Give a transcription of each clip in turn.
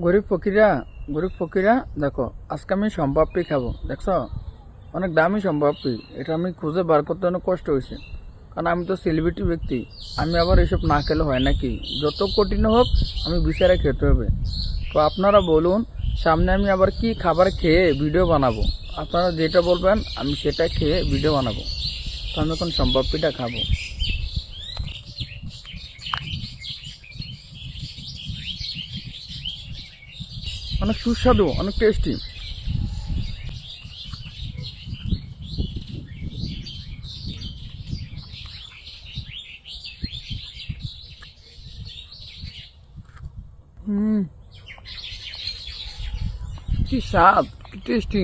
গরিব ফকিরা দেখো, আজকে আমি সম্পাপ্পি খাবো। দেখছো, অনেক দামি সম্পাপ্পি। এটা আমি খুঁজে বার করতে অনেক কষ্ট হয়েছে, কারণ আমি তো সেলিব্রিটি ব্যক্তি। আমি আবার এসব না খেলে হয় নাকি? যত কঠিন হোক আমি বিচারে খেতে হবে। তো আপনারা বলুন, সামনে আমি আবার কি খাবার খেয়ে ভিডিও বানাবো? আপনারা যেটা বলবেন আমি সেটা খেয়ে ভিডিও বানাবো। তো আমি এখন সম্পাপ্পিটা খাবো। অনেক সুস্বাদু, অনেক টেস্টি। হুম, কি স্বাদ, কি টেস্টি।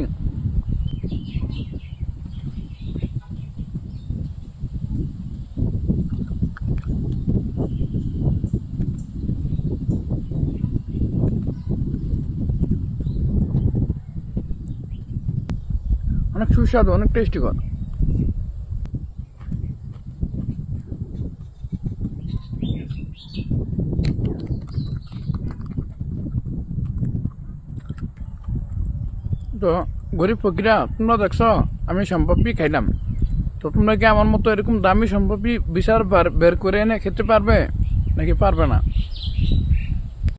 অনেক সুস্বাদু, অনেক টেস্টিকর। তো গরিব ফকিরা, তোমরা দেখছো আমি সম্পত্তি খাইলাম। তো তোমরা কি আমার মতো এরকম দামি সম্পত্তি বিচার বের করে এনে খেতে পারবে নাকি পারবে না?